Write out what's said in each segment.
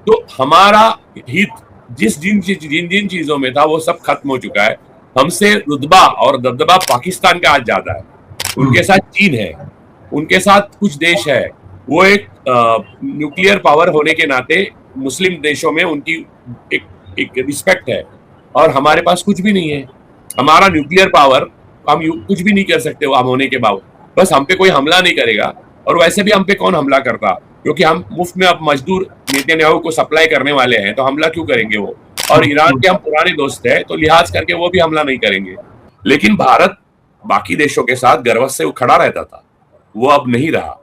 तो हमारा हित जिन जिन चीजों में था वो सब खत्म हो चुका है। हमसे रुतबा और दबदबा पाकिस्तान का आज ज्यादा है, उनके साथ चीन है, उनके साथ कुछ देश है। वो एक न्यूक्लियर पावर होने के नाते मुस्लिम देशों में उनकी एक एक रिस्पेक्ट है, और हमारे पास कुछ भी नहीं है। हमारा न्यूक्लियर पावर, हम कुछ भी नहीं कर सकते वो हम होने के बावजूद। बस हम पे कोई हमला नहीं करेगा, और वैसे भी हम पे कौन हमला करता, क्योंकि हम मुफ्त में अब मजदूर नेतन्याहू को सप्लाई करने वाले हैं, तो हमला क्यों करेंगे वो। और ईरान के हम पुराने दोस्त हैं, तो लिहाज करके वो भी हमला नहीं करेंगे। लेकिन भारत बाकी देशों के साथ गर्व से खड़ा रहता था, वो अब नहीं रहा।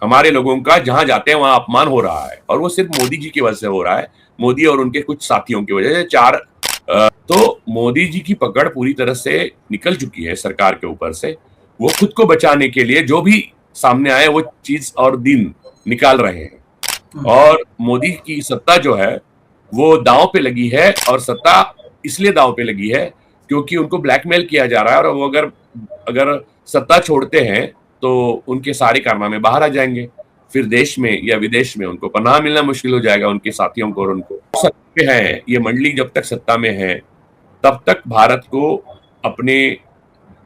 हमारे लोगों का जहां जाते हैं वहां अपमान हो रहा है, और वो सिर्फ मोदी जी की वजह से हो रहा है, मोदी और उनके कुछ साथियों की वजह से। तो मोदी जी की पकड़ पूरी तरह से निकल चुकी है सरकार के ऊपर से। वो खुद को बचाने के लिए जो भी सामने आए वो चीज और दिन निकाल रहे हैं, और मोदी की सत्ता जो है वो दांव पे लगी है। और सत्ता इसलिए दांव पे लगी है क्योंकि उनको ब्लैकमेल किया जा रहा है, और वो अगर अगर सत्ता छोड़ते हैं तो उनके सारे कारनामे बाहर आ जाएंगे। फिर देश में या विदेश में उनको पनाह मिलना मुश्किल हो जाएगा, उनके साथियों को और उनको। सत्ता में है ये मंडली, जब तक सत्ता में है तब तक भारत को अपने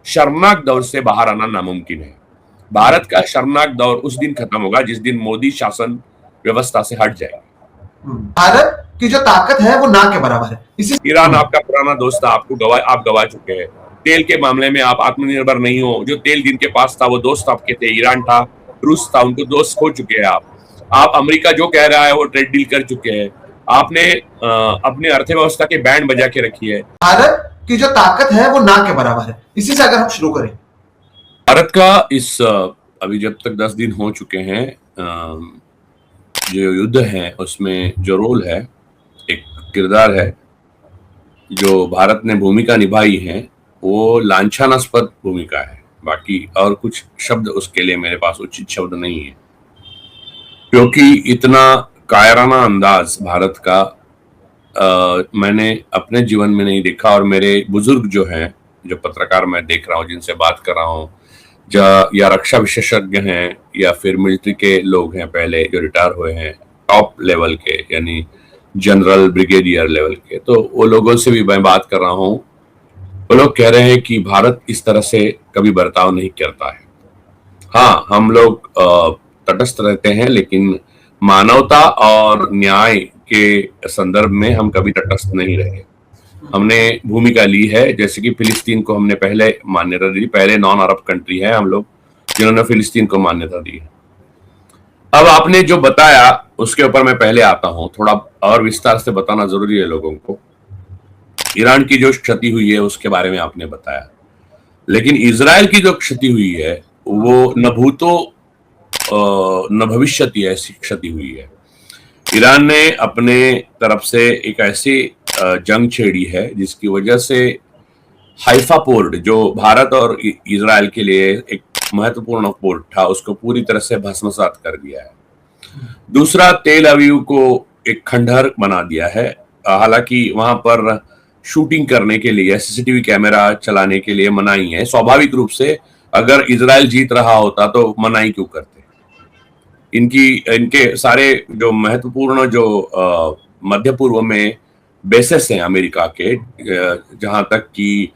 शर्मनाक दौर से बाहर आना नामुमकिन है। भारत का शर्मनाक दौर उस दिन खत्म होगा जिस दिन मोदी शासन व्यवस्था से हट जाएगा। भारत की जो ताकत है वो ना के बराबर है। इसी ईरान आपका पुराना दोस्त था, आप गवा चुके हैं। तेल के मामले में आप आत्मनिर्भर नहीं हो। जो तेल जिनके पास था वो दोस्त आपके थे, ईरान था, रूस था, उनको दोस्त खो चुके हैं आप अमेरिका जो कह रहा है वो ट्रेड डील कर चुके हैं। आपने अपने अर्थव्यवस्था के बैंड बजा के रखी है। भारत की जो ताकत है वो ना के बराबर है। इसी से अगर हम शुरू करें, भारत का इस अभी जब तक 10 दिन हो चुके हैं, जो युद्ध है उसमें जो रोल है, एक किरदार है जो भारत ने भूमिका निभाई है, वो लांछनास्पद भूमिका है। बाकी और कुछ शब्द उसके लिए मेरे पास उचित शब्द नहीं है, क्योंकि इतना कायराना अंदाज भारत का मैंने अपने जीवन में नहीं देखा। और मेरे बुजुर्ग जो हैं, जो पत्रकार मैं देख रहा हूँ, जिनसे बात कर रहा हूँ, या रक्षा विशेषज्ञ हैं या फिर मिलिट्री के लोग हैं पहले जो रिटायर हुए हैं टॉप लेवल के, यानी जनरल ब्रिगेडियर लेवल के, तो वो लोगों से भी मैं बात कर रहा हूँ। वो लोग कह रहे हैं कि भारत इस तरह से कभी बर्ताव नहीं करता है। हाँ, हम लोग तटस्थ रहते हैं, लेकिन मानवता और न्याय के संदर्भ में हम कभी तटस्थ नहीं रहे। हमने भूमिका ली है, जैसे कि फिलिस्तीन को हमने पहले मान्यता दी। पहले नॉन अरब कंट्री है हम लोग जिन्होंने फिलिस्तीन को मान्यता दी है। अब आपने जो बताया उसके ऊपर मैं पहले आता हूं, थोड़ा और विस्तार से बताना जरूरी है लोगों को। ईरान की जो क्षति हुई है उसके बारे में आपने बताया, लेकिन इजराइल की जो क्षति हुई है वो न भूतो न भविष्यति ऐसी क्षति हुई है। ईरान ने अपने तरफ से एक ऐसी जंग छेड़ी है जिसकी वजह से हाइफा पोर्ट, जो भारत और इजराइल के लिए एक महत्वपूर्ण पोर्ट था, उसको पूरी तरह से भस्मसात कर दिया है। दूसरा, तेल अवीव को एक खंडहर बना दिया है। हालांकि वहां पर शूटिंग करने के लिए, सीसीटीवी कैमरा चलाने के लिए मनाही है। स्वाभाविक रूप से अगर इजराइल जीत रहा होता तो मनाही क्यों करते। इनके सारे जो महत्वपूर्ण जो मध्य पूर्व में बेसेस हैं अमेरिका के, जहां तक कि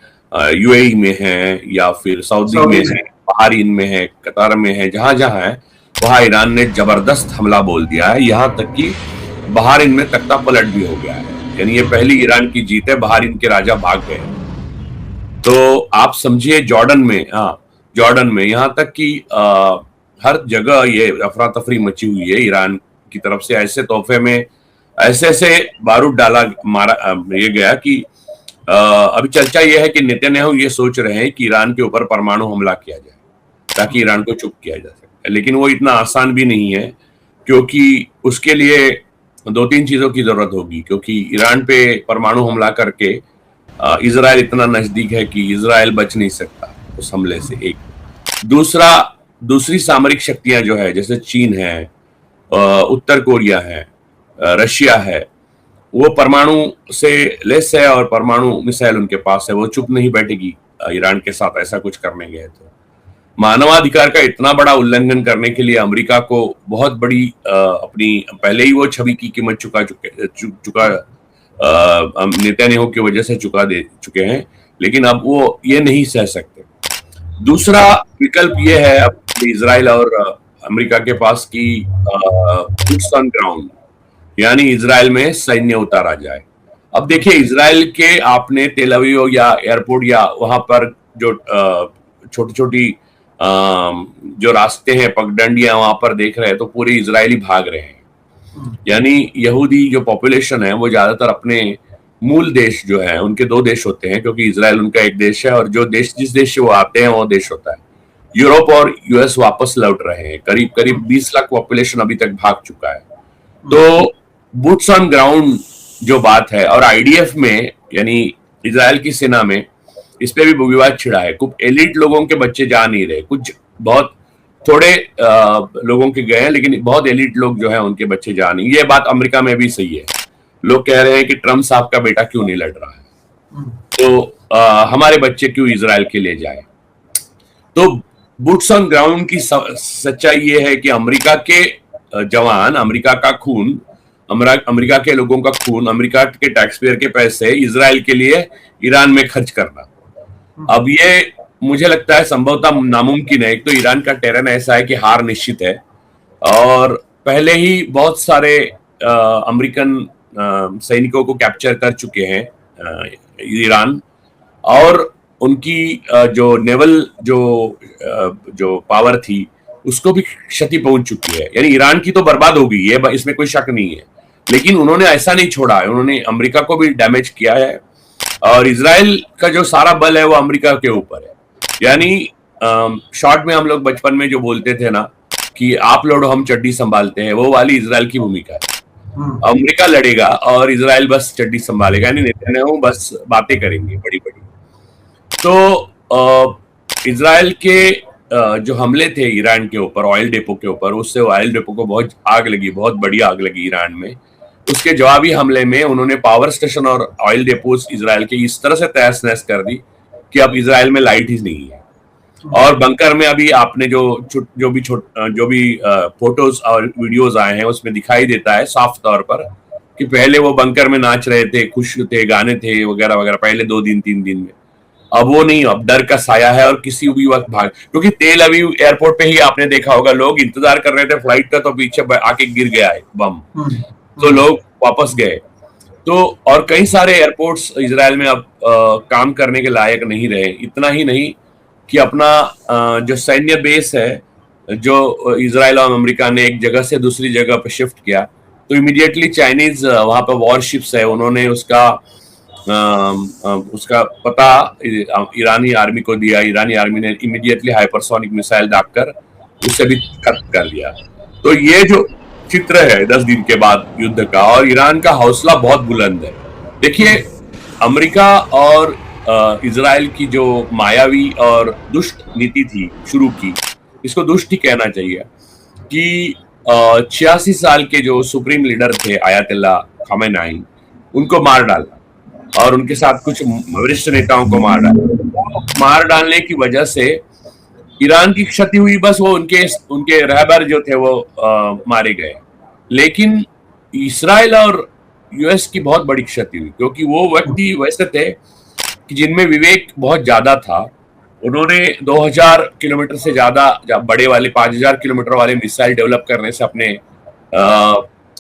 यूएई में है या फिर सऊदी में है, बहरीन में है, कतार में है, जहां जहां है वहां ईरान ने जबरदस्त हमला बोल दिया है। यहां तक कि बहरीन में तख्ता पलट भी हो गया है। यानी ये पहली ईरान की जीत है, बहरीन के राजा भाग गए। तो आप समझिए जॉर्डन में यहां तक कि हर जगह ये अफरा तफरी मची हुई है। ईरान की तरफ से ऐसे तोहफे में ऐसे बारूद मारा ये गया कि अभी चर्चा यह है कि नेतन्याहू ये सोच रहे हैं कि ईरान के ऊपर परमाणु हमला किया जाए ताकि ईरान को चुप किया जा सके। लेकिन वो इतना आसान भी नहीं है, क्योंकि उसके लिए 2-3 चीजों की जरूरत होगी। क्योंकि ईरान पे परमाणु हमला करके इजराइल इतना नजदीक है कि इजराइल बच नहीं सकता उस हमले से। एक दूसरी सामरिक शक्तियां जो है, जैसे चीन है, उत्तर कोरिया है, रशिया है, वो परमाणु से लेस है और परमाणु मिसाइल उनके पास है। वो चुप नहीं बैठेगी ईरान के साथ ऐसा कुछ करने गए तो। मानवाधिकार का इतना बड़ा उल्लंघन करने के लिए अमेरिका को बहुत बड़ी अपनी पहले ही वो छवि की कीमत चुका नेतन्याहू की वजह से चुका दे चुके हैं, लेकिन अब वो ये नहीं सह सकते। दूसरा विकल्प ये है अब इजराइल और अमेरिका के पास की बूट्स ऑन ग्राउंड, यानी इजराइल में सैन्य उतारा जाए। अब देखिए इजराइल के आपने तेल अवीव या एयरपोर्ट या वहां पर जो छोटी छोटी जो रास्ते हैं पगडंडियां वहां पर देख रहे हैं तो पूरे इजरायली भाग रहे हैं, यानी यहूदी जो पॉपुलेशन है वो ज्यादातर अपने मूल देश जो है, उनके दो देश होते हैं क्योंकि इजराइल उनका एक देश है और जो देश जिस देश से वो आते हैं वो देश होता है। यूरोप और यूएस वापस लौट रहे हैं, करीब करीब 20 लाख पॉपुलेशन अभी तक भाग चुका है। तो बूट्स ऑन ग्राउंड जो बात है, और आईडीएफ में यानी इजराइल की सेना में इस पे भी विवाद छिड़ा है। कुछ एलिट लोगों के बच्चे जा नहीं रहे, कुछ बहुत थोड़े लोगों के गए हैं, लेकिन बहुत एलिट लोग जो है उनके बच्चे जा नहीं। ये बात अमेरिका में भी सही है। लोग कह रहे हैं कि ट्रम्प साहब का बेटा क्यों नहीं लड़ रहा है, तो हमारे बच्चे क्यों इजराइल के लिए जाए। तो बूट्स ऑन ग्राउंड की सच्चाई ये है कि अमेरिका के जवान, अमेरिका का खून, अमेरिका के लोगों का खून, अमेरिका के टैक्स पेयर के पैसे इजराइल के लिए ईरान में खर्च करना, अब ये मुझे लगता है संभवतः नामुमकिन है। एक तो ईरान का टेरन ऐसा है कि हार निश्चित है, और पहले ही बहुत सारे अमेरिकन सैनिकों को कैप्चर कर चुके हैं ईरान, और उनकी जो नेवल जो पावर थी उसको भी क्षति पहुंच चुकी है। यानी ईरान की तो बर्बाद हो गई है, इसमें कोई शक नहीं है, लेकिन उन्होंने ऐसा नहीं छोड़ा है, उन्होंने अमेरिका को भी डैमेज किया है। और इजराइल का जो सारा बल है वो अमेरिका के ऊपर है। यानी शॉर्ट में हम लोग बचपन में जो बोलते थे ना कि आप लड़ो हम चड्डी संभालते हैं, वो वाली इजराइल की भूमिका है। अमेरिका लड़ेगा और इजराइल बस चड्डी संभालेगा, यानी नेतन्याहू बस बातें करेंगे बड़ी बड़ी। तो इजराइल के जो हमले थे ईरान के ऊपर, ऑयल डेपो के ऊपर, उससे ऑयल डेपो को बहुत आग लगी, बहुत बड़ी आग लगी ईरान में। उसके जवाबी हमले में उन्होंने पावर स्टेशन और ऑयल डेपोज इजराइल के इस तरह से तहस नहस कर दी कि अब इजराइल में लाइट ही नहीं है। और बंकर में अभी आपने जो भी फोटोज और वीडियोस आए हैं उसमें दिखाई देता है साफ तौर पर कि पहले वो बंकर में नाच रहे थे, खुश थे, गाने थे वगैरह वगैरह, पहले 2 दिन 3 दिन में। अब वो नहीं, अब डर का साया है और किसी भी वक्त भाग, क्योंकि तेल अवीव एयरपोर्ट पे ही आपने देखा होगा लोग इंतजार कर रहे थे फ्लाइट का, तो पीछे आके गिर गया है बम, तो लोग वापस गए। तो और कई सारे एयरपोर्ट्स इजराइल में अब काम करने के लायक नहीं रहे। इतना ही नहीं कि अपना जो सैन्य बेस है जो इजराइल और अमेरिका ने एक जगह से दूसरी जगह पे शिफ्ट किया, तो इमीडिएटली चाइनीज वहां पर वॉरशिप्स है, उन्होंने उसका पता ईरानी आर्मी को दिया। ईरानी आर्मी ने इमीडिएटली हाइपरसोनिक मिसाइल दागकर उससे भी खत्म कर दिया। तो ये जो चित्र है 10 दिन के बाद युद्ध का, और ईरान का हौसला बहुत बुलंद है। देखिए अमेरिका और इजराइल की जो मायावी और दुष्ट नीति थी शुरू की, इसको दुष्ट ही कहना चाहिए, कि 86 साल के जो सुप्रीम लीडर थे आयतुल्लाह खामेनेई, उनको मार डाला और उनके साथ कुछ वरिष्ठ नेताओं को मार डाला। मार डालने की वजह से ईरान की क्षति हुई, बस वो उनके रहबर जो थे वो मारे गए। लेकिन इस्राइल और यूएस की बहुत बड़ी क्षति हुई, क्योंकि वो व्यक्ति वैसे थे कि जिनमें विवेक बहुत ज्यादा था। उन्होंने 2000 किलोमीटर से ज्यादा बड़े वाले 5000 किलोमीटर वाले मिसाइल डेवलप करने से अपने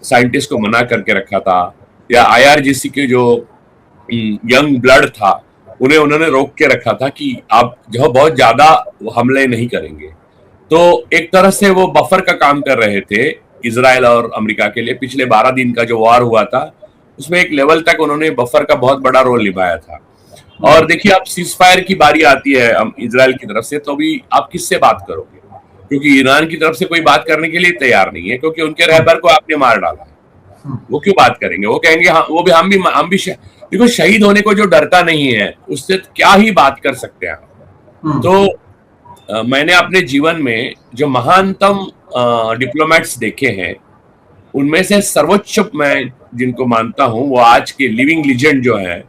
साइंटिस्ट को मना करके रखा था, या आईआरजीसी के जो यंग ब्लड था उन्होंने रोक के रखा था कि आप जो बहुत ज्यादा हमले नहीं करेंगे। तो एक तरह से वो बफर का काम कर रहे थे इजराइल और अमेरिका के लिए। पिछले 12 दिन का जो वॉर हुआ था उसमें एक लेवल तक उन्होंने बफर का बहुत बड़ा रोल निभाया था। और देखिए अब सीज फायर की बारी आती है इजराइल की तरफ से, तो भी आप किससे बात करोगे, क्योंकि ईरान की तरफ से कोई बात करने के लिए तैयार नहीं है, क्योंकि उनके रहबर को आपने मार डाला है। वो क्यों बात करेंगे, वो कहेंगे हाँ, वो भी हम भी देखो शहीद होने को जो डरता नहीं है उससे क्या ही बात कर सकते हैं। तो मैंने अपने जीवन में जो महानतम डिप्लोमेट्स देखे हैं उनमें से सर्वोच्च मैं जिनको मानता हूं वो आज के लिविंग लीजेंड जो है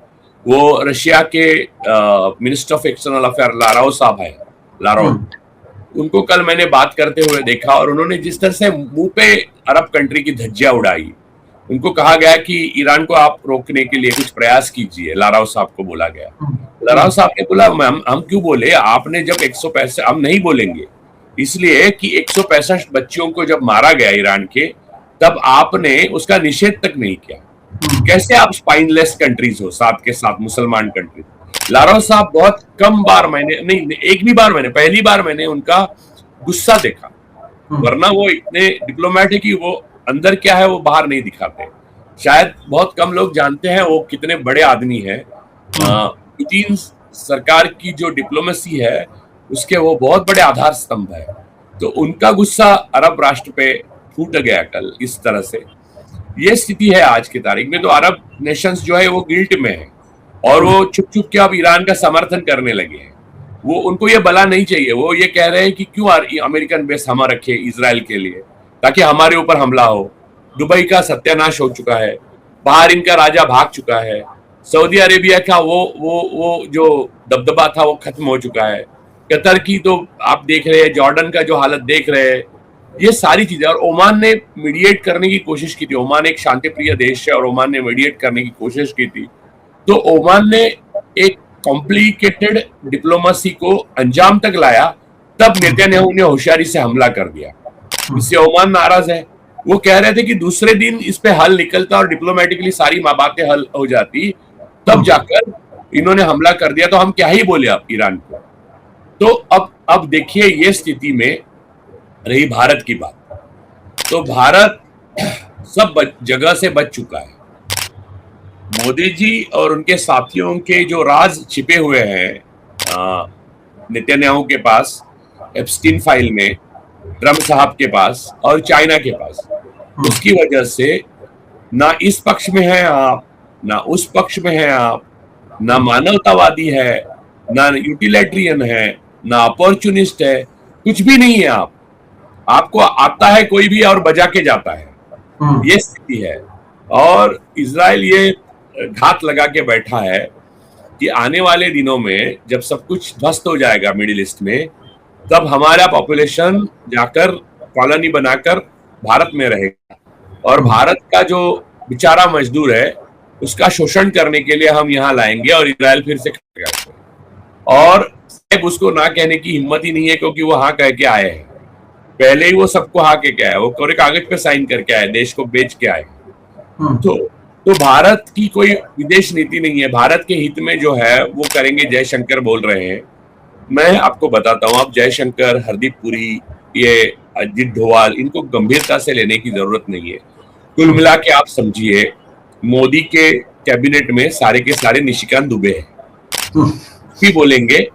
वो रशिया के मिनिस्टर ऑफ एक्सटर्नल अफेयर लारोव साहब है। लारोव उनको कल मैंने बात करते हुए देखा और उन्होंने जिस तरह से मुंह पे अरब कंट्री की धज्जियां उड़ाई, उनको कहा गया कि ईरान को आप रोकने के लिए कुछ प्रयास कीजिए, लाराव साहब को बोला गया। लाराव साहब ने बोला हम क्यों बोले, आपने जब 165 हम नहीं बोलेंगे, इसलिए कि 165 बच्चियों को जब मारा गया ईरान के, तब आपने उसका निषेध तक नहीं किया। कैसे आप स्पाइनलेस कंट्रीज हो, साथ के साथ मुसलमान कंट्रीज। लाराव साहब बहुत कम बार मैंने नहीं, एक भी बार मैंने, पहली बार मैंने उनका गुस्सा देखा, वरना वो इतने डिप्लोमेट है कि वो अंदर क्या है वो बाहर नहीं दिखाते। शायद बहुत कम लोग जानते हैं वो कितने बड़े आदमी हैं। पुतिन सरकार की जो डिप्लोमेसी है उसके वो बहुत बड़े आधार स्तंभ है। तो उनका गुस्सा अरब राष्ट्र पे फूट गया कल इस तरह से। ये स्थिति है आज की तारीख में। तो अरब नेशंस जो है वो गिल्ट में है और वो छुप छुप के अब ईरान का समर्थन करने लगे हैं। वो उनको ये बला नहीं चाहिए, वो ये कह रहे हैं कि क्यों अमेरिकन बेस हम रखे इजराइल के लिए ताकि हमारे ऊपर हमला हो। दुबई का सत्यानाश हो चुका है, बाहर इनका राजा भाग चुका है, सऊदी अरेबिया का वो जो दबदबा था वो खत्म हो चुका है, कतर की तो आप देख रहे हैं, जॉर्डन का जो हालत देख रहे हैं, ये सारी चीजें। और ओमान ने मीडिएट करने की कोशिश की थी, ओमान एक शांति प्रिय देश है और ओमान ने मीडिएट करने की कोशिश की थी। तो ओमान ने एक कॉम्प्लिकेटेड डिप्लोमेसी को अंजाम तक लाया, तब नेतन्याहू ने होशियारी से हमला कर दिया। इससे ओमान नाराज है। वो कह रहे थे कि दूसरे दिन इस पे हल निकलता और डिप्लोमेटिकली सारी बातें हल हो जाती, तब जाकर इन्होंने हमला कर दिया। तो हम क्या ही बोले अब ईरान को। तो अब देखिए ये स्थिति में रही भारत की बात, तो भारत सब जगह से बच चुका है। मोदी जी और उनके साथियों के जो राज छिपे हुए हैं नेतन्याहू के पास, एप्स्टीन फाइल में, ट्रम्प साहब के पास और चाइना के पास, उसकी वजह से ना इस पक्ष में है आप, ना उस पक्ष में है आप, ना मानवतावादी है, ना यूटिलिटेरियन है, ना अपॉर्चुनिस्ट है, कुछ भी नहीं है आप। आपको आता है कोई भी और बजा के जाता है, ये स्थिति है। और इजराइल ये घात लगा के बैठा है कि आने वाले दिनों में जब सब कुछ ध्वस्त हो जाएगा मिडिल ईस्ट में, तब हमारा पॉपुलेशन जाकर कॉलोनी बनाकर भारत में रहेगा और भारत का जो बेचारा मजदूर है उसका शोषण करने के लिए हम यहाँ लाएंगे और इजराइल फिर से खाएगा। और उसको ना कहने की हिम्मत ही नहीं है, क्योंकि वो हाँ कह के आए हैं, पहले ही वो सबको हाँ के आए, वो कोरे कागज पे साइन करके आए, देश को बेच के आए। तो भारत की कोई विदेश नीति नहीं है, भारत के हित में जो है वो करेंगे। जयशंकर बोल रहे हैं, मैं आपको बताता हूँ, आप जयशंकर, हरदीप पुरी, ये अजित डोवाल, इनको गंभीरता से लेने की जरूरत नहीं है। कुल मिला के आप समझिए मोदी के कैबिनेट में सारे के सारे निशिकांत दुबे हैं। भी बोलेंगे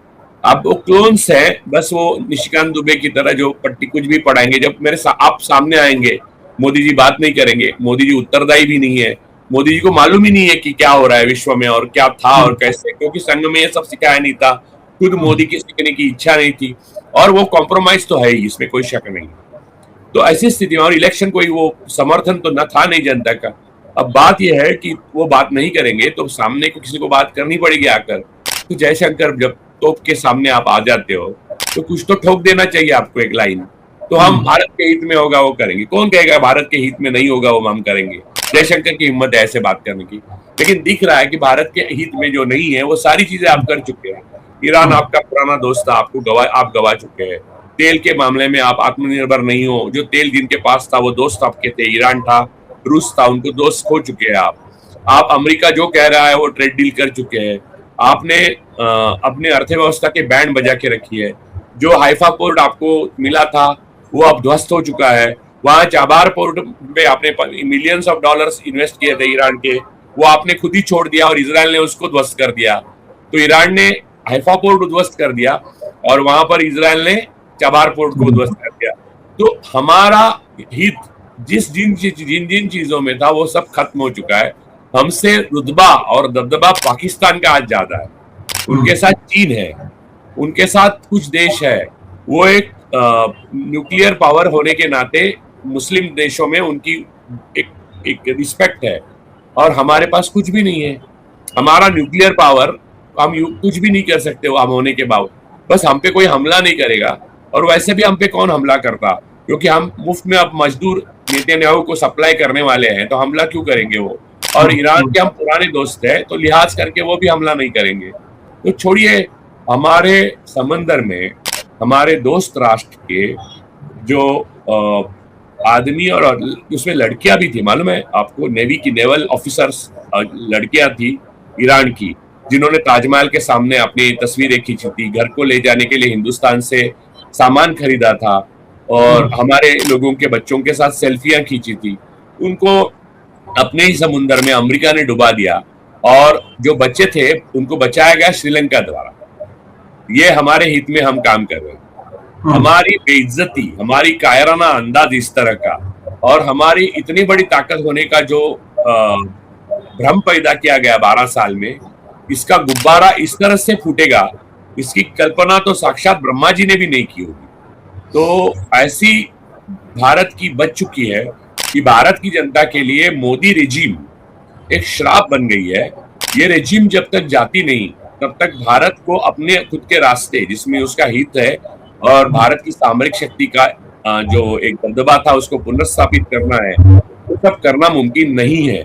आप वो क्लोन्स है, बस वो निशिकांत दुबे की तरह जो पट्टी कुछ भी पढ़ाएंगे। जब आप सामने आएंगे मोदी जी बात नहीं करेंगे, मोदी जी उत्तरदायी भी नहीं है, मोदी जी को मालूम ही नहीं है कि क्या हो रहा है विश्व में और क्या था और कैसे, क्योंकि संघ में ये सब सिखाया नहीं था, खुद मोदी की सीखने की इच्छा नहीं थी और वो कॉम्प्रोमाइज तो है ही, इसमें कोई शक नहीं। तो ऐसी स्थिति में और इलेक्शन कोई वो समर्थन तो न था नहीं जनता का। अब बात यह है कि वो बात नहीं करेंगे तो सामने को किसी को बात करनी पड़ेगी आकर। तो जयशंकर जब तोप के सामने आप आ जाते हो तो कुछ तो ठोक देना चाहिए आपको एक लाइन। तो हम भारत के हित में होगा वो करेंगे, कौन कहेगा भारत के हित में नहीं होगा वो हम करेंगे। जयशंकर की हिम्मत है ऐसे बात करने की, लेकिन दिख रहा है कि भारत के हित में जो नहीं है वो सारी चीजें आप कर चुके हैं। ईरान आपका पुराना दोस्त था, आप गवा चुके हैं। तेल के मामले में आप आत्मनिर्भर नहीं हो, जो तेल जिनके पास था वो दोस्त आपके थे, ईरान था, रूस था, उनको दोस्त खो चुके हैं आप अमेरिका जो कह रहा है वो ट्रेड डील कर चुके हैं। आपने अपने अर्थव्यवस्था के बैंड बजा के रखी है। जो हाइफा पोर्ट आपको मिला था वो अब ध्वस्त हो चुका है। वहां चाबार पोर्ट पे आपने मिलियंस ऑफ डॉलर्स इन्वेस्ट किए थे ईरान के, वो आपने खुद ही छोड़ दिया और इजराइल ने उसको ध्वस्त कर दिया। तो ईरान ने हाइफा पोर्ट ध्वस्त कर दिया और वहां पर इजराइल ने चाबार पोर्ट को ध्वस्त कर दिया। तो हमारा हित जिन जिन चीजों में था वो सब खत्म हो चुका है। हमसे रुतबा और दबदबा पाकिस्तान का आज ज्यादा है, उनके साथ चीन है, उनके साथ कुछ देश है। वो एक न्यूक्लियर पावर होने के नाते मुस्लिम देशों में उनकी एक रिस्पेक्ट है और हमारे पास कुछ भी नहीं है। हमारा न्यूक्लियर पावर, हम कुछ भी नहीं कर सकते वो हम होने के बावजूद, बस हम पे कोई हमला नहीं करेगा और वैसे भी हम पे कौन हमला करता, क्योंकि हम मुफ्त में अब मजदूर नेतन्याहू को सप्लाई करने वाले हैं, तो हमला क्यों करेंगे वो। और ईरान के हम पुराने दोस्त हैं, तो लिहाज करके वो भी हमला नहीं करेंगे। तो छोड़िए, हमारे समंदर में हमारे दोस्त राष्ट्र के जो आदमी, और उसमें लड़कियां भी थी, मालूम है आपको, नेवी की नेवल ऑफिसर्स लड़कियां थी ईरान की, जिन्होंने ताजमहल के सामने अपनी तस्वीरें खींची थी, घर को ले जाने के लिए हिंदुस्तान से सामान खरीदा था, और हमारे लोगों के बच्चों के साथ सेल्फियां खींची थी। उनको अपने ही समुद्र में अमेरिका ने डुबा दिया, और जो बच्चे थे उनको बचाया गया श्रीलंका द्वारा। ये हमारे हित में हम काम कर रहे हैं। हमारी बेइज्जती, हमारी कायराना अंदाज इस तरह का, और हमारी इतनी बड़ी ताकत होने का जो भ्रम पैदा किया गया 12 साल में, इसका गुब्बारा इस तरह से फूटेगा, इसकी कल्पना तो साक्षात ब्रह्मा जी ने भी नहीं की होगी। तो ऐसी भारत की बच चुकी है कि भारत की जनता के लिए मोदी रेजिम एक श्राप बन गई है। ये रेजिम जब तक जाती नहीं, तब तक भारत को अपने खुद के रास्ते, जिसमें उसका हित है और भारत की सामरिक शक्ति का जो एक दबदबा था, उसको पुनर्स्थापित करना है, वो सब करना मुमकिन नहीं है।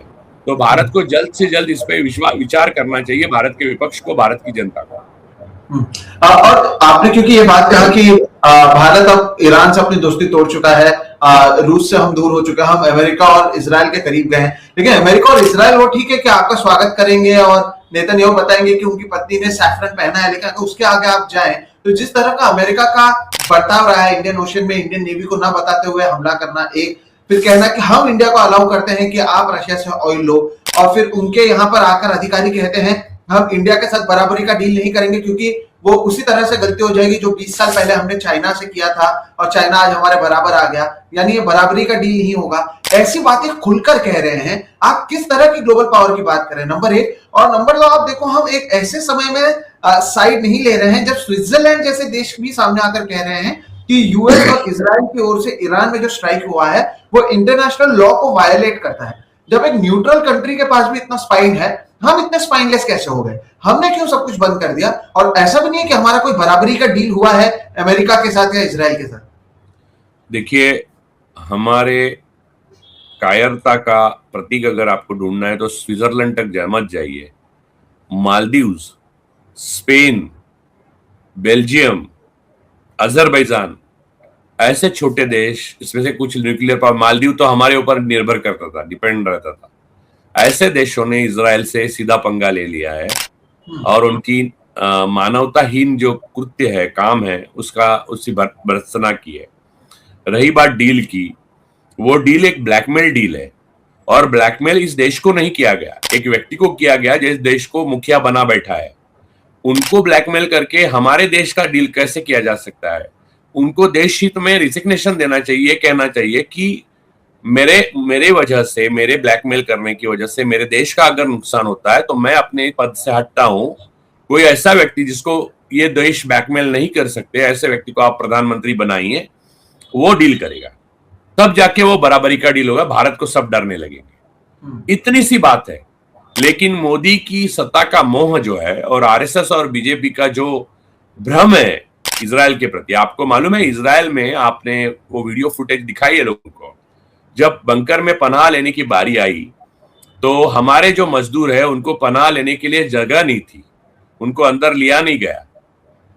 तो भारत को जल्द से जल्द इस पे विचार करना चाहिए, भारत के विपक्ष को, भारत की जनता को। और आपने क्योंकि ये बात कहा कि भारत अब ईरान से अपनी दोस्ती तोड़ चुका है, रूस से हम दूर हो चुके हैं, हम अमेरिका और इजराइल के करीब गए हैं, लेकिन अमेरिका और इजराइल वो ठीक है कि आपका स्वागत करेंगे और नेतन्याहू बताएंगे कि उनकी पत्नी ने सैफरन पहना है, लेकिन अगर उसके आगे आप जाएं तो जिस तरह का अमेरिका का बर्ताव रहा है इंडियन ओशन में, इंडियन नेवी को ना बताते हुए हमला करना, एक फिर कहना कि हम इंडिया को अलाउ करते हैं कि आप रशिया से ऑयल लो, और फिर उनके यहाँ पर आकर अधिकारी कहते हैं हम इंडिया के साथ बराबरी का डील नहीं करेंगे, क्योंकि वो उसी तरह से गलती हो जाएगी जो 20 साल पहले हमने चाइना से किया था, और चाइना आज हमारे बराबर आ गया, यानी ये बराबरी का डील नहीं होगा। ऐसी बातें खुलकर कह रहे हैं। आप किस तरह की ग्लोबल पावर की बात कर रहे हैं, नंबर एक। और नंबर दो, आप देखो हम एक ऐसे समय में साइड नहीं ले रहे हैं जब स्विट्जरलैंड जैसे देश भी सामने आकर कह रहे हैं कि यूएस और इजराइल की ओर से ईरान में जो स्ट्राइक हुआ है वो इंटरनेशनल लॉ को वायलेट करता है। जब एक न्यूट्रल कंट्री के पास भी इतना स्पाइन है, हम इतने स्पाइनलेस कैसे हो गए? हमने क्यों सब कुछ बंद कर दिया? और ऐसा भी नहीं है कि हमारा कोई बराबरी का डील हुआ है अमेरिका के साथ या इजराइल के साथ। देखिए, हमारे कायरता का प्रतीक अगर आपको ढूंढना है तो स्विट्जरलैंड तक मत जाइए। मालदीव्स, स्पेन, बेल्जियम, अजरबैजान, ऐसे छोटे देश, इसमें से कुछ न्यूक्लियर पावर, मालदीव तो हमारे ऊपर निर्भर करता था, डिपेंड रहता था। ऐसे देशों ने इजराइल से सीधा पंगा ले लिया है, और उनकी मानवताहीन जो कृत्य है, काम है, उसकी भर्त्सना की है। रही बात डील की, वो डील एक ब्लैकमेल डील है, और ब्लैकमेल इस देश को नहीं किया गया, एक व्यक्ति को किया गया जिस देश को मुखिया बना बैठा है। उनको ब्लैकमेल करके हमारे देश का डील कैसे किया जा सकता है? उनको देश हित में रिसिग्नेशन देना चाहिए, कहना चाहिए कि मेरे वजह से, मेरे ब्लैकमेल करने की वजह से मेरे देश का अगर नुकसान होता है तो मैं अपने पद से हटता हूं। कोई ऐसा व्यक्ति जिसको ये देश ब्लैकमेल नहीं कर सकते, ऐसे व्यक्ति को आप प्रधानमंत्री बनाइए, वो डील करेगा, तब जाके वो बराबरी का डील होगा, भारत को सब डरने लगेंगे। इतनी सी बात है। लेकिन मोदी की सत्ता का मोह जो है, और आरएसएस और बीजेपी का जो भ्रम है इजराइल के प्रति, आपको मालूम है इजराइल में, आपने वो वीडियो फुटेज दिखाई है लोगों को, जब बंकर में पनाह लेने की बारी आई तो हमारे जो मजदूर है उनको पनाह लेने के लिए जगह नहीं थी, उनको अंदर लिया नहीं गया।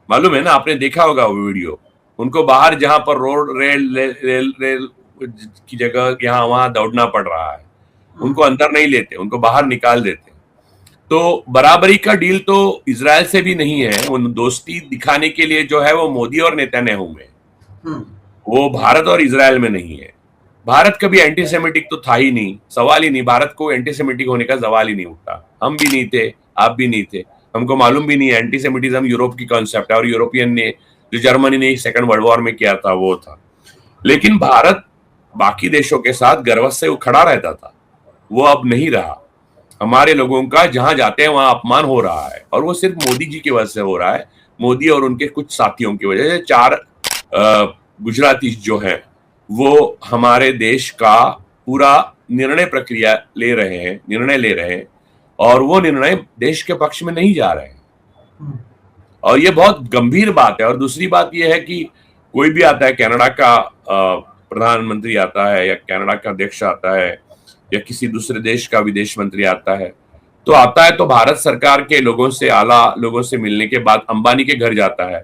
मालूम है ना, आपने देखा होगा वो वीडियो। उनको बाहर, जहां पर रोड रेल की जगह यहाँ वहां दौड़ना पड़ रहा है, उनको अंदर नहीं लेते, उनको बाहर निकाल देते। तो बराबरी का डील तो इजराइल से भी नहीं है। वो दोस्ती दिखाने के लिए जो है वो मोदी और नेतन्याहू में, वो भारत और इजराइल में नहीं है। भारत कभी एंटीसेमेटिक तो था ही नहीं, सवाल ही नहीं, भारत को एंटीसेमेटिक होने का सवाल ही नहीं उठता। हम भी नहीं थे, आप भी नहीं थे, हमको मालूम भी नहीं है। एंटीसेमिटिज्म यूरोप की कॉन्सेप्ट है, और यूरोपियन ने, जो जर्मनी ने सेकंड वर्ल्ड वॉर में किया था, वो था। लेकिन भारत बाकी देशों के साथ गर्व से वो खड़ा रहता था, वो अब नहीं रहा। हमारे लोगों का जहां जाते हैं वहां अपमान हो रहा है, और वो सिर्फ मोदी जी की वजह से हो रहा है, मोदी और उनके कुछ साथियों की वजह से। 4 गुजराती जो हैं वो हमारे देश का पूरा निर्णय प्रक्रिया ले रहे हैं, और वो निर्णय देश के पक्ष में नहीं जा रहे हैं, और ये बहुत गंभीर बात है। और दूसरी बात ये है कि कोई भी आता है, कनाडा का प्रधानमंत्री आता है या कनाडा का अध्यक्ष आता है या किसी दूसरे देश का विदेश मंत्री आता है, तो आता है तो भारत सरकार के लोगों से, आला लोगों से मिलने के बाद अंबानी के घर जाता है।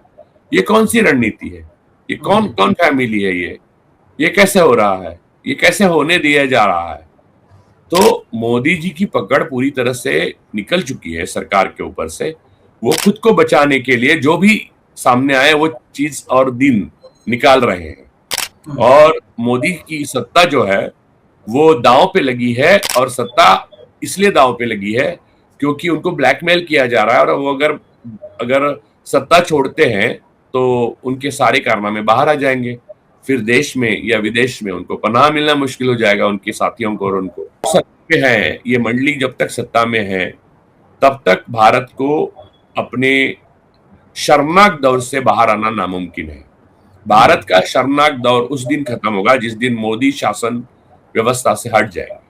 ये कौन सी रणनीति है? ये कौन कौन फैमिली है? ये कैसे हो रहा है? ये कैसे होने दिया जा रहा है? तो मोदी जी की पकड़ पूरी तरह से निकल चुकी है सरकार के ऊपर से। वो खुद को बचाने के लिए जो भी सामने आए वो चीज और दिन निकाल रहे हैं। और मोदी की सत्ता जो है वो दांव पे लगी है, और सत्ता इसलिए दांव पे लगी है क्योंकि उनको ब्लैकमेल किया जा रहा है, और वो अगर अगर सत्ता छोड़ते हैं तो उनके सारे कारनामे बाहर आ जाएंगे। फिर देश में या विदेश में उनको पनाह मिलना मुश्किल हो जाएगा, उनके साथियों को और उनको। सत्ता में है ये मंडली, जब तक सत्ता में है तब तक भारत को अपने शर्मनाक दौर से बाहर आना नामुमकिन है। भारत का शर्मनाक दौर उस दिन खत्म होगा जिस दिन मोदी शासन व्यवस्था से हट जाएगा।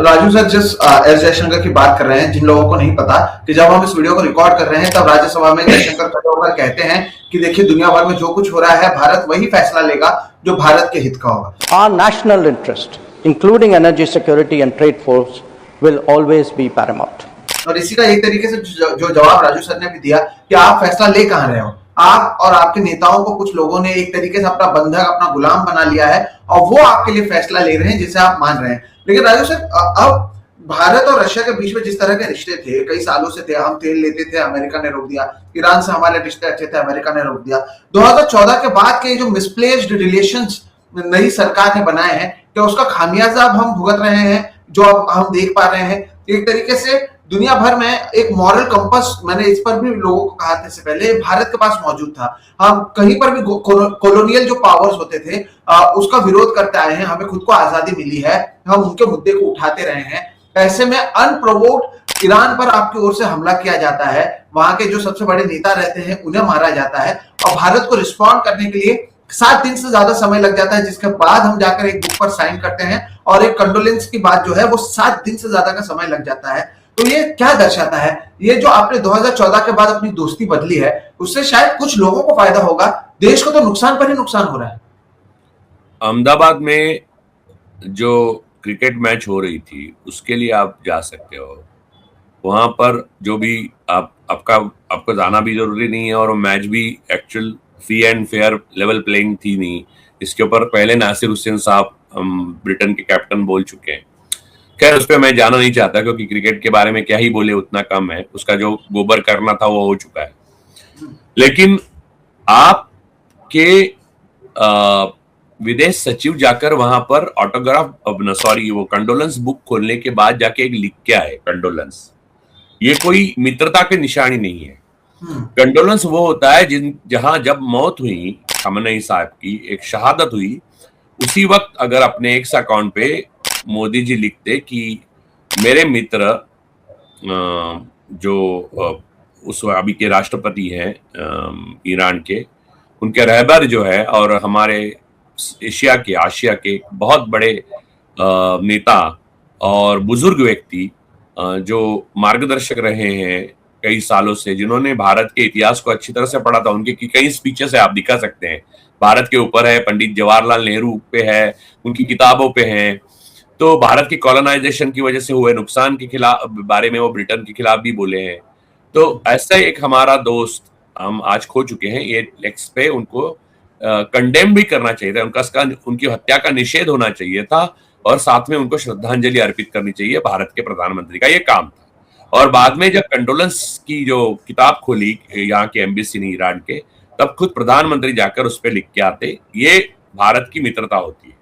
राजू सर, जिस एस जयशंकर की बात कर रहे हैं, जिन लोगों को नहीं पता कि जब हम इस वीडियो को रिकॉर्ड कर रहे हैं तब राज्यसभा में जयशंकर खड़े होकर कहते हैं कि देखिए दुनिया भर में जो कुछ हो रहा है भारत वही फैसला लेगा जो भारत के हित का होगा। Our national interest, including energy security and trade force, will always be paramount. और इसी का एक तरीके से जो जवाब राजू सर ने भी दिया कि आप फैसला ले कहां रहे हो, आप और आपके नेताओं को कुछ लोगों ने एक तरीके से अपना बंधक, अपना गुलाम बना लिया है और वो आपके लिए फैसला ले रहे हैं जिसे आप मान रहे हैं। लेकिन राजू सर, अब भारत और रशिया के बीच में जिस तरह के रिश्ते थे, कई सालों से थे, हम तेल लेते थे, अमेरिका ने रोक दिया, ईरान से हमारे रिश्ते अच्छे थे, अमेरिका ने रोक दिया। 2014 के बाद के जो मिसप्लेस्ड रिलेशंस नई सरकार ने बनाए हैं, क्या उसका खामियाजा अब हम भुगत रहे हैं, जो अब हम देख पा रहे हैं? एक तरीके से दुनिया भर में एक मॉरल कंपास, मैंने इस पर भी लोगों को कहा था इससे पहले, भारत के पास मौजूद था। हम कहीं पर भी कॉलोनियल जो पावर्स होते थे उसका विरोध करते आए हैं, हमें खुद को आजादी मिली है, हम उनके मुद्दे को उठाते रहे हैं। ऐसे में अनप्रोवोक्ड ईरान पर आपकी ओर से हमला किया जाता है, वहां के जो सबसे बड़े नेता रहते हैं उन्हें मारा जाता है, और भारत को रिस्पॉन्ड करने के लिए 7 दिन से ज्यादा समय लग जाता है, जिसके बाद हम जाकर एक बुक पर साइन करते हैं, और एक कंडोलेंस की बात जो है वो 7 दिन से ज्यादा का समय लग जाता है। तो ये क्या दर्शाता है? ये जो आपने 2014 के बाद अपनी दोस्ती बदली है, उससे शायद कुछ लोगों को फायदा होगा, देश को तो नुकसान पर ही नुकसान हो रहा है। अहमदाबाद में जो क्रिकेट मैच हो रही थी उसके लिए आप जा सकते हो, वहां पर जो भी आपको जाना भी जरूरी नहीं है, और मैच भी actual free and fair level playing थी नहीं। इसके ऊपर पहले नासिर हुसैन साहब ब्रिटेन के कैप्टन बोल चुके हैं। खैर उस पर मैं जाना नहीं चाहता क्योंकि क्रिकेट के बारे में क्या ही बोले, उतना कम है, उसका जो गोबर करना था वो हो चुका है। लेकिन आपके विदेश सचिव जाकर वहां पर वो कंडोलेंस बुक खोलने के बाद जाके एक लिख के आए कंडोलेंस। ये कोई मित्रता की निशानी नहीं है। कंडोलेंस वो होता है जहां जब मौत हुई खamenei साहब की, एक शहादत हुई, उसी वक्त अगर अपने एक्स अकाउंट पे मोदी जी लिखते कि मेरे मित्र जो उस अभी के राष्ट्रपति हैं ईरान के, उनके रहबर जो है और हमारे आशिया के बहुत बड़े नेता और बुजुर्ग व्यक्ति जो मार्गदर्शक रहे हैं कई सालों से, जिन्होंने भारत के इतिहास को अच्छी तरह से पढ़ा था, उनके कई स्पीचेस है, आप दिखा सकते हैं, भारत के ऊपर है, पंडित जवाहरलाल नेहरू पे है, उनकी किताबों पे हैं। तो भारत की कॉलोनाइजेशन की वजह से हुए नुकसान के खिलाफ बारे में वो ब्रिटेन के खिलाफ भी बोले हैं। तो ऐसा एक हमारा दोस्त हम आज खो चुके हैं। ये लेक्स पे उनको कंडेम भी करना चाहिए था, उनकी हत्या का निषेध होना चाहिए था, और साथ में उनको श्रद्धांजलि अर्पित करनी चाहिए। भारत के प्रधानमंत्री का ये काम था। और बाद में जब कंडोलेंस की जो किताब खोली यहाँ के एम्बेसी ने ईरान के, तब खुद प्रधानमंत्री जाकर उस पर लिख के आते। ये भारत की मित्रता होती है।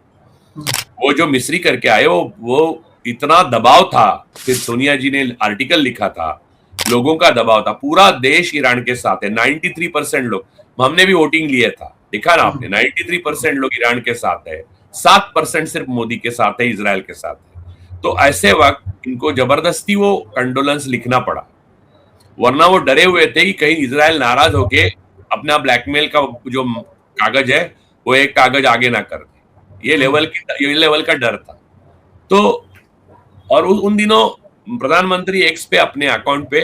वो जो मिस्री करके आए वो इतना दबाव था, फिर सोनिया जी ने आर्टिकल लिखा था, लोगों का दबाव था, पूरा देश ईरान के साथ है। 93% लोग, हमने भी वोटिंग लिया था, देखा ना आपने, 93% लोग ईरान के साथ है, 7% सिर्फ मोदी के साथ है, इजराइल के साथ है। तो ऐसे वक्त इनको जबरदस्ती वो कंडोलेंस लिखना पड़ा, वरना वो डरे हुए थे कि कहीं इजराइल नाराज होके अपना ब्लैकमेल का जो कागज है वो एक कागज आगे ना कर दे। ये लेवल का डर था। तो और उन दिनों प्रधानमंत्री एक्स पे अपने अकाउंट पे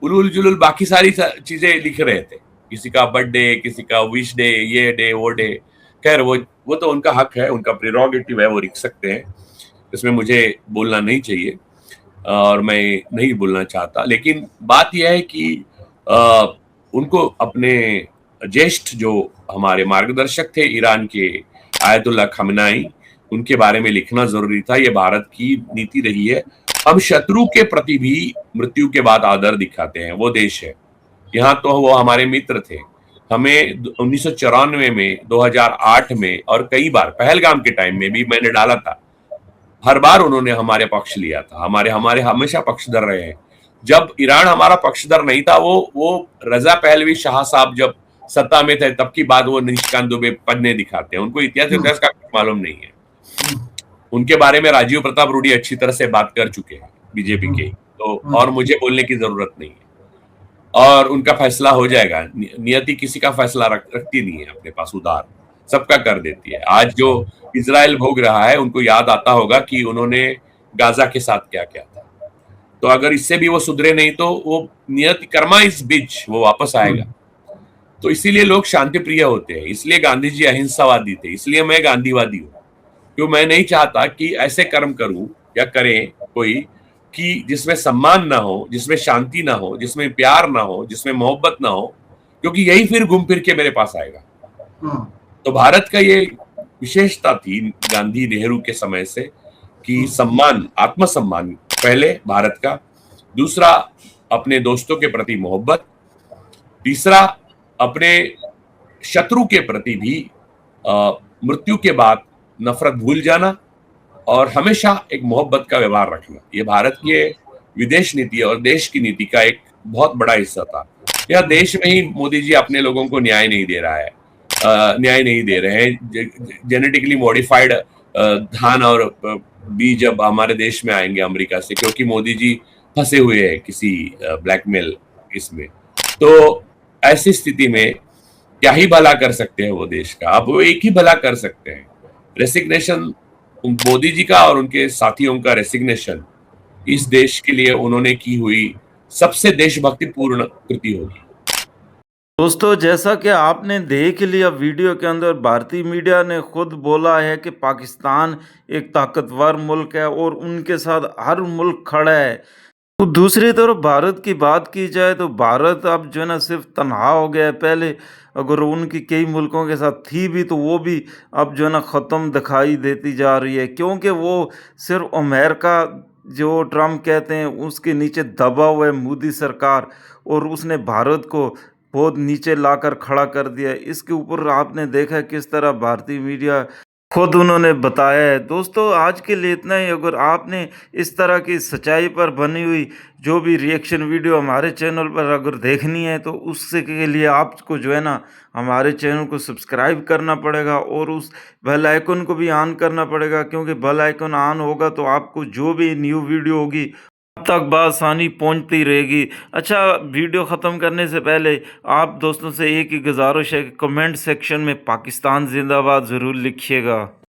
उलूल जुलूल बाकी सारी चीजें लिख रहे थे किसी का बर्थडे, किसी का विश डे, ये डे वो डे, खैर वो तो उनका हक है, उनका प्रेरोगेटिव है, वो लिख सकते हैं, इसमें मुझे बोलना नहीं चाहिए और मैं नहीं बोलना चाहता। लेकिन बात यह है कि उनको अपने ज्येष्ठ जो हमारे मार्गदर्शक थे ईरान के, आयतुल्लाह खamenei, उनके बारे में लिखना जरूरी था। ये भारत की नीति रही है, हम शत्रु के प्रति भी मृत्यु के बाद आदर दिखाते हैं, वो देश है। यहाँ तो वो हमारे मित्र थे, हमें 1994 में, 2008 में और कई बार पहलगाम के टाइम में भी मैंने डाला था, हर बार उन्होंने हमारे पक्ष लिया था, हमारे हमेशा पक्षधर रहे हैं। जब ईरान हमारा पक्षधर नहीं था, वो रजा पहलवी शाह साहब जब सत्ता में थे तब की बात वो निशिकांत दुबे पन्ने दिखाते हैं, उनको इतिहास का कुछ मालूम नहीं है। उनके बारे में राजीव प्रताप रूडी अच्छी तरह से बात कर चुके हैं बीजेपी के, तो और मुझे बोलने की जरूरत नहीं है, और उनका फैसला हो जाएगा। नियति किसी का फैसला रखती नहीं है अपने पास, उधार सबका कर देती है। आज जो इजराइल भोग रहा है, उनको याद आता होगा कि उन्होंने गाजा के साथ क्या किया था, तो अगर इससे भी वो सुधरे नहीं तो वो नियति कर्मा इस बीच वो वापस आएगा। तो इसीलिए लोग शांति प्रिय होते हैं, इसलिए गांधी जी अहिंसावादी थे, इसलिए मैं गांधीवादी हूँ, क्यों मैं नहीं चाहता कि ऐसे कर्म करूं या करें कोई कि जिसमें सम्मान ना हो, जिसमें शांति ना हो, जिसमें प्यार ना हो, जिसमें मोहब्बत ना हो, क्योंकि यही फिर घूम फिर के मेरे पास आएगा। तो भारत का ये विशेषता थी गांधी नेहरू के समय से कि सम्मान, आत्मसम्मान पहले भारत का, दूसरा अपने दोस्तों के प्रति मोहब्बत, तीसरा अपने शत्रु के प्रति भी मृत्यु के बाद नफरत भूल जाना और हमेशा एक मोहब्बत का व्यवहार रखना। ये भारत की विदेश नीति और देश की नीति का एक बहुत बड़ा हिस्सा था। यह देश में ही मोदी जी अपने लोगों को न्याय नहीं दे रहा है, न्याय नहीं दे रहे हैं। जेनेटिकली मॉडिफाइड धान और बीज अब हमारे देश में आएंगे अमेरिका से, क्योंकि मोदी जी फंसे हुए हैं किसी ब्लैकमेल इसमें। तो ऐसी स्थिति में क्या ही भला कर सकते हैं वो देश का, अब वो एक ही भला कर सकते हैं, रेसिग्नेशन। मोदी जी का और उनके साथियों का रेसिग्नेशन इस देश के लिए उन्होंने की हुई सबसे देशभक्तिपूर्ण कृति होगी। दोस्तों, जैसा कि आपने देख लिया वीडियो के अंदर, भारतीय मीडिया ने खुद बोला है कि पाकिस्तान एक ताकतवर मुल्क है और उनके साथ हर मुल्क खड़ा है। तो दूसरी तरफ भारत की बात की जाए तो भारत अब जो है ना सिर्फ तनहा हो गया है। पहले अगर उनकी कई मुल्कों के साथ थी भी तो वो भी अब जो है ना ख़त्म दिखाई देती जा रही है, क्योंकि वो सिर्फ अमेरिका जो ट्रम्प कहते हैं उसके नीचे दबा हुआ है मोदी सरकार, और उसने भारत को बहुत नीचे लाकर खड़ा कर दिया। इसके ऊपर आपने देखा किस तरह भारतीय मीडिया खुद उन्होंने बताया है। दोस्तों, आज के लिए इतना ही। अगर आपने इस तरह की सच्चाई पर बनी हुई जो भी रिएक्शन वीडियो हमारे चैनल पर अगर देखनी है तो उससे के लिए आपको जो है ना हमारे चैनल को सब्सक्राइब करना पड़ेगा और उस बेल आइकन को भी ऑन करना पड़ेगा, क्योंकि बेल आइकन ऑन होगा तो आपको जो भी न्यू वीडियो होगी अब तक बआसानी पहुंचती रहेगी। अच्छा, वीडियो ख़त्म करने से पहले आप दोस्तों से एक ही गुजारिश है कि कमेंट सेक्शन में पाकिस्तान जिंदाबाद ज़रूर लिखिएगा।